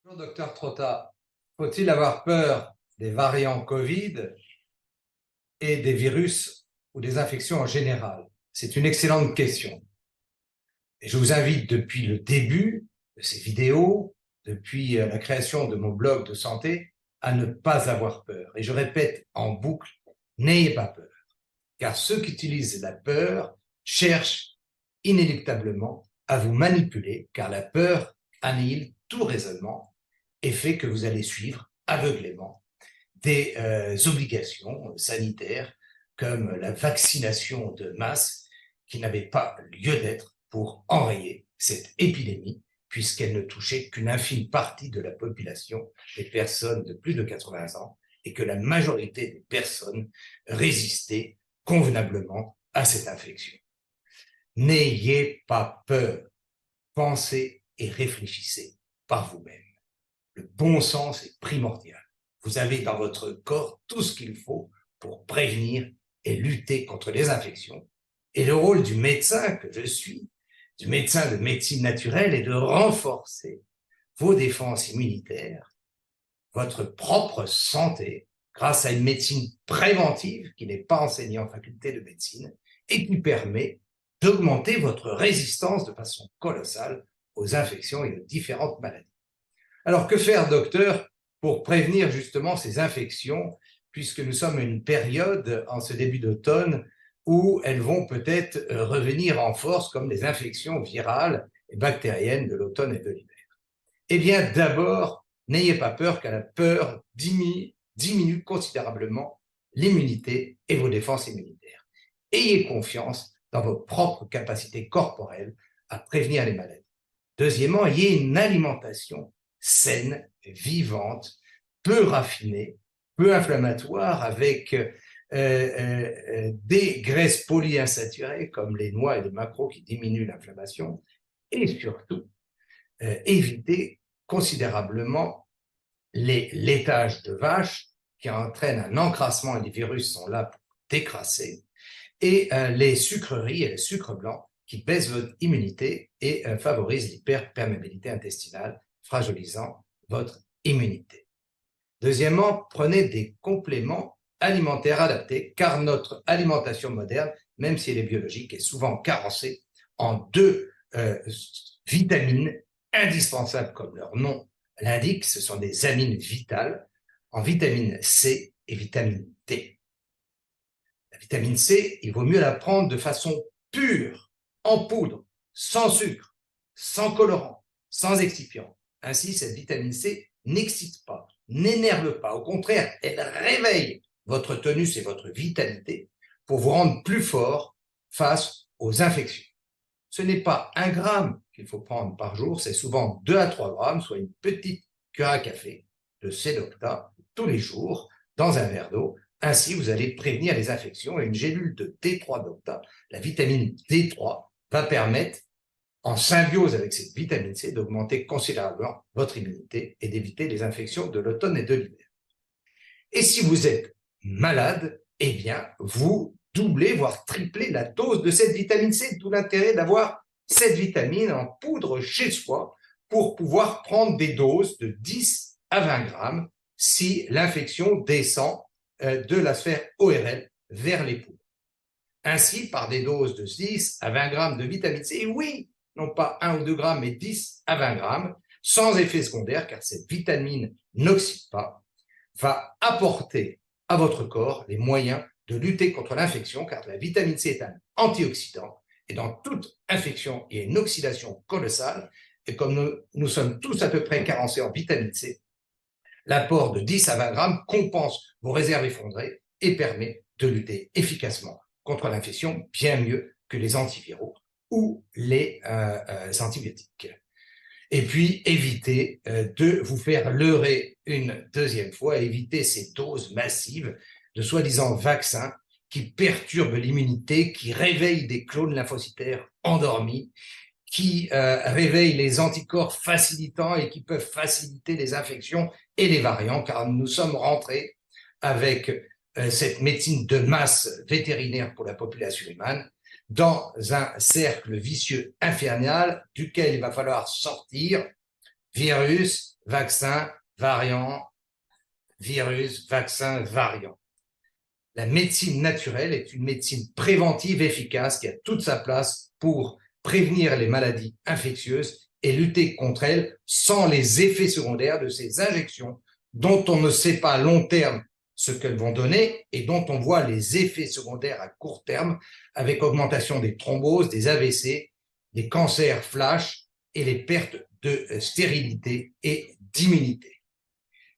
Bonjour, docteur Trotta. Faut-il avoir peur des variants Covid et des virus ou des infections en général? C'est une excellente question. Et je vous invite depuis le début de ces vidéos, depuis la création de mon blog de santé, à ne pas avoir peur. Et je répète en boucle, n'ayez pas peur. Car ceux qui utilisent la peur cherchent inéluctablement à vous manipuler, car la peur annihile tout raisonnement et fait que vous allez suivre aveuglément des obligations sanitaires comme la vaccination de masse qui n'avait pas lieu d'être pour enrayer cette épidémie puisqu'elle ne touchait qu'une infime partie de la population, des personnes de plus de 80 ans, et que la majorité des personnes résistaient convenablement à cette infection. N'ayez pas peur, pensez et réfléchissez par vous-même. Le bon sens est primordial. Vous avez dans votre corps tout ce qu'il faut pour prévenir et lutter contre les infections. Et le rôle du médecin que je suis, du médecin de médecine naturelle, est de renforcer vos défenses immunitaires, votre propre santé, grâce à une médecine préventive qui n'est pas enseignée en faculté de médecine et qui permet d'augmenter votre résistance de façon colossale aux infections et aux différentes maladies. Alors, que faire, docteur, pour prévenir justement ces infections, puisque nous sommes à une période, en ce début d'automne, où elles vont peut-être revenir en force comme les infections virales et bactériennes de l'automne et de l'hiver? Eh bien, d'abord, n'ayez pas peur, car la peur diminue considérablement l'immunité et vos défenses immunitaires. Ayez confiance dans vos propres capacités corporelles à prévenir les maladies. Deuxièmement, ayez une alimentation saine, vivante, peu raffinée, peu inflammatoire, avec des graisses polyinsaturées comme les noix et les maquereaux qui diminuent l'inflammation, et surtout évitez considérablement les laitages de vache qui entraînent un encrassement, et les virus sont là pour décrasser, et les sucreries et les sucres blancs qui baissent votre immunité et favorisent l'hyperperméabilité intestinale, fragilisant votre immunité. Deuxièmement, prenez des compléments alimentaires adaptés, car notre alimentation moderne, même si elle est biologique, est souvent carencée en deux vitamines indispensables, comme leur nom l'indique. Ce sont des amines vitales, en vitamine C et vitamine D. La vitamine C, il vaut mieux la prendre de façon pure, en poudre, sans sucre, sans colorant, sans excipients. Ainsi, cette vitamine C n'excite pas, n'énerve pas. Au contraire, elle réveille votre tonus et votre vitalité pour vous rendre plus fort face aux infections. Ce n'est pas 1 gramme qu'il faut prendre par jour, c'est souvent 2 à 3 grammes, soit une petite cuillère à café de Sedocta tous les jours dans un verre d'eau. Ainsi, vous allez prévenir les infections, et une gélule de D3 d'Octa, la vitamine D3, va permettre, en symbiose avec cette vitamine C, d'augmenter considérablement votre immunité et d'éviter les infections de l'automne et de l'hiver. Et si vous êtes malade, eh bien, vous doublez, voire triplez la dose de cette vitamine C, d'où l'intérêt d'avoir cette vitamine en poudre chez soi pour pouvoir prendre des doses de 10 à 20 grammes si l'infection descend de la sphère ORL vers les poumons. Ainsi, par des doses de 10 à 20 grammes de vitamine C, et oui, non pas 1 ou 2 grammes, mais 10 à 20 grammes, sans effet secondaire, car cette vitamine n'oxyde pas, va apporter à votre corps les moyens de lutter contre l'infection, car la vitamine C est un antioxydant, et dans toute infection, il y a une oxydation colossale, et comme nous sommes tous à peu près carencés en vitamine C, l'apport de 10 à 20 grammes compense vos réserves effondrées et permet de lutter efficacement contre l'infection, bien mieux que les antiviraux ou les antibiotiques. Et puis, évitez de vous faire leurrer une deuxième fois, évitez ces doses massives de soi-disant vaccins qui perturbent l'immunité, qui réveillent des clones lymphocytaires endormis, qui réveillent les anticorps facilitants et qui peuvent faciliter les infections et les variants, car nous sommes rentrés avec cette médecine de masse vétérinaire pour la population humaine dans un cercle vicieux infernal duquel il va falloir sortir virus, vaccin, variant, virus, vaccin, variant. La médecine naturelle est une médecine préventive efficace qui a toute sa place pour prévenir les maladies infectieuses et lutter contre elles sans les effets secondaires de ces injections dont on ne sait pas à long terme ce qu'elles vont donner et dont on voit les effets secondaires à court terme avec augmentation des thromboses, des AVC, des cancers flash et les pertes de stérilité et d'immunité.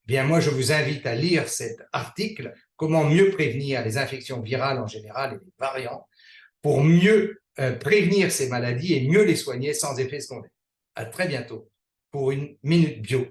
Bien, moi, je vous invite à lire cet article, comment mieux prévenir les infections virales en général et les variants, pour mieux prévenir ces maladies et mieux les soigner sans effet secondaire. À très bientôt pour une Minute Bio.